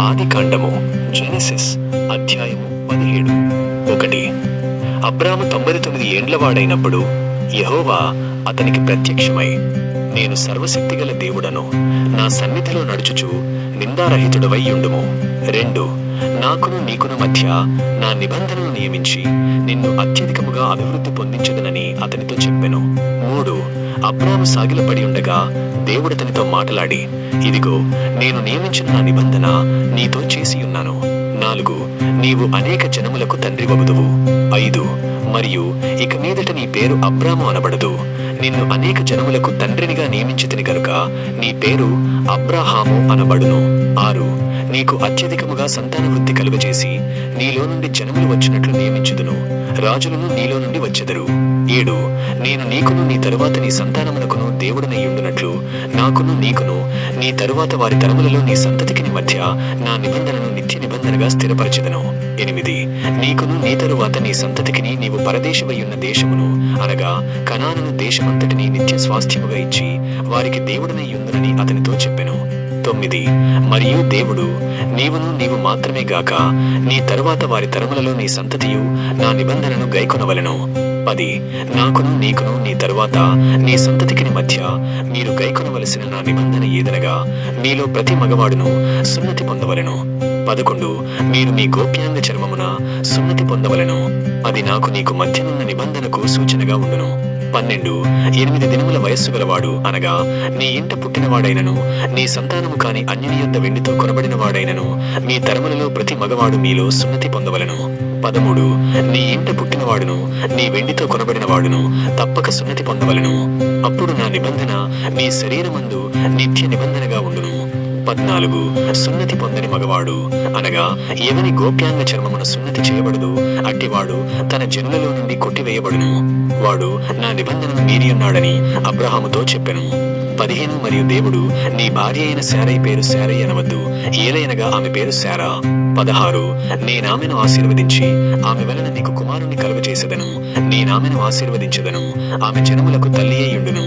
ఆదికాండము జెనెసిస్ అధ్యాయము 17. 1. అబ్రాము 99 ఏండ్లవాడైనప్పుడు యెహోవా అతనికి ప్రత్యక్షమై, నేను సర్వశక్తిగల దేవుడను, నా సన్నిధిలో నడుచుచు నిందారహితుడవై యుండుము. 2. నాకును నీకును మధ్య నా నిబంధనను నియమించి నిన్ను అత్యధికముగా అభివృద్ధి పొందించదనని అతనితో చెప్పెను. 3. అబ్రాము సాగిలపడి ఉండగా దేవుడు అతనితో మాటలాడి, ఇదిగో నేను నియమించిన నా నిబంధన నీతో చేసి ఉన్నాను. 4. నీవు అనేక జనములకు తండ్రివగుదువు. 5. మరియు ఇక మీదట నీ పేరు అబ్రాము అనబడదు, నిన్ను అనేక జనములకు తండ్రినిగా నియమించితిని గనుక నీ పేరు అబ్రాహాము అనబడును. 6. నీకు అత్యధికముగా సంతాన వృద్ధి కలుగజేసి నీలో నుండి జనములు వచ్చినట్లు నియమించుదును, రాజులను నీలో నుండి వచ్చెదరు. 7. నేను నీకును నీ తరువాత నీ సంతానమునకును దేవుడనై యుండునట్లు నాకును నీకును నీ తరువాత వారి తరములలో నీ సంతతికి మధ్య నా నిబంధనను నిత్య నిబంధనగా స్థిరపరచెదను. 8. నీకును నీ తరువాత నీ సంతతికి నీవు పరదేశమయ్యున్న దేశమును అనగా కనాను దేశమంతటిని నిత్య స్వాస్థ్యముగా ఇచ్చి వారికి దేవుడనై యుందునని అతనితో చెప్పెను. 9. మరియు దేవుడు, నీవు మాత్రమే గాక నీ తరువాత వారి తరములలో నీ సంతతియు నా నిబంధనను గైకొనవలెను. 10. నాకును నీకును నీ తరువాత నీ సంతతికి మధ్య మీరు గైకొనవలసిన నా నిబంధన ఏదనగా మీలో ప్రతి మగవాడును సున్నతి పొందవలెను. 11. మీరు మీ గోప్యాంగ చర్మమున సున్నతి పొందవలెను, అది నాకు నీకు మధ్యనున్న నిబంధనకు సూచనగా ఉండును. 12. 8 దినముల వయస్సు గలవాడు అనగా నీ ఇంట పుట్టినవాడైనను నీ సంతానము కాని అన్యుని యొద్ద వెండితో కొనబడిన వాడైనను మీ తరములలో ప్రతి మగవాడు మీలో సున్నతి పొందవలెను. 13. నీ ఇంట పుట్టినవాడును నీ వెండితో కొనబడిన వాడును తప్పక సున్నతి పొందవలెను, అప్పుడు నా నిబంధన మీ శరీరమందు నిత్య నిబంధనగా ఉండును. 14. సున్నతి పొందని మగవాడు అనగా ఎవని గోప్యాంగ చర్మమున సున్నతి చేయబడదు అట్టివాడు తన జనులలో నుండి కొట్టివేయబడును, వాడు నా నిబంధనను మీరి ఉన్నాడని అబ్రహాముతో చెప్పెను. 15. మరియు దేవుడు, నీ భార్య అయిన శారై పేరు శారై అనవద్దు, ఏలైనగా ఆమె పేరు శారా. 16. నేనామెను ఆశీర్వదించి ఆమె వలన నీకు కుమారుని కలుగజేసెదను, నేనామెను ఆశీర్వదించెదను, ఆమె జనములకు తల్లి అయ్యుండును,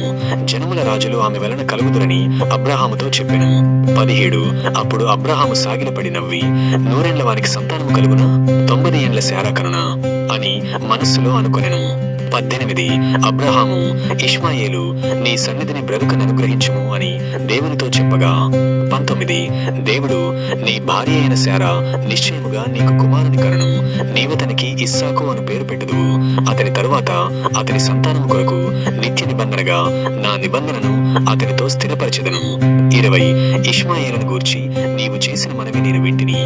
జనముల రాజులు ఆమె వలన కలుగుదురని అబ్రహాముతో చెప్పెను. 17. అప్పుడు అబ్రహాము సాగిలపడి నవ్వి, 100 ఏండ్ల వానికి సంతానము కలుగునా, 90 ఏండ్ల శారా కనునా అని మనస్సులో అనుకొనెను. 18. అబ్రహాము ఇష్మాయేలు నీ సన్నిధిని బ్రతుకను అనుగ్రహించుము అని దేవునితో చెప్పగా. 19. దేవుడు, నీ భార్య అయిన శారా నిశ్చయముగా నీకు కుమారుని కనును, నీవతనికి ఇస్సాకు అని పేరు పెట్టుదువు, అతని తరువాత అతని సంతానము కొరకు నిత్య నిబంధనగా నా నిబంధనను అతనితో స్థిరపరచెదను. 20. ఇష్మాయేలును గూర్చి నీవు చేసిన మనవి నేను వింటిని,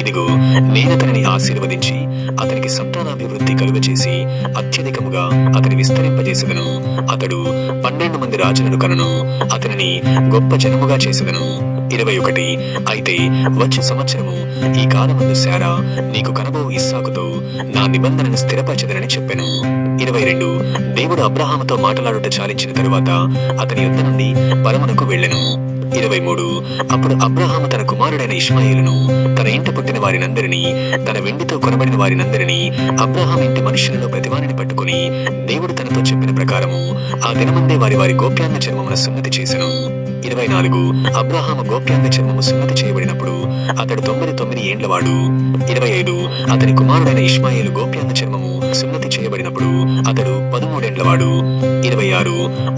ఇదిగో నేనతనిని ఆశీర్వదించి అతనికి సంతానాభివృద్ధి కలుగచేసి అత్యధికముగా అతని విస్తరింపజేసెదను, అతడు 12 మంది రాజులను కనును, అతనిని గొప్ప జనముగా చేసెదను. 21. అయితే వచ్చే సంవత్సరము ఈ కాలమందు శారా నీకు కనబో ఇస్సాకుతో నా నిబంధనను స్థిరపరచెదనని చెప్పెను. 22. దేవుడు అబ్రహాముతో మాట్లాడుట చాలించిన తరువాత అతని యొద్ద నుండి పరమునకు వెళ్ళెను. 23. అప్పుడు అబ్రహాము తన కుమారుడైన ఇష్మాయేలును తన ఇంట పుట్టిన వారినందరినీ తన వెండితో కొనబడిన వారినందరినీ అబ్రహాము ఇంటి మనుషులలో ప్రతివానిని పట్టుకుని దేవుడు తనతో చెప్పిన ప్రకారము ఆ దినమందే వారి గోప్యాంగ చర్మమున సున్నతి చేసెను. 24. అబ్రహాము గోప్యాంగ చర్మము సున్నతి చేయబడినప్పుడు అతడు 99 ఏండ్లవాడు. 25. అతని కుమారుడైన ఇష్మాయేలు గోప్యాంగ చర్మము సున్నతి చేయబడినప్పుడు అతడు 13 ఏండ్లవాడు. 26.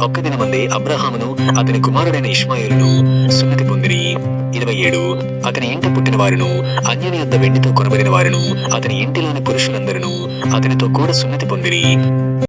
ఒక్క దినమందే అబ్రహామును అతని కుమారుడైన ఇష్మాయేలును సున్నతి పొందిరి. 27. అతని ఇంట పుట్టిన వారును అన్యుని యొద్ద వెండితో కొనబడిన వారును అతని ఇంటిలోని పురుషులందరూ అతనితో కూడా సున్నతి పొందిరి.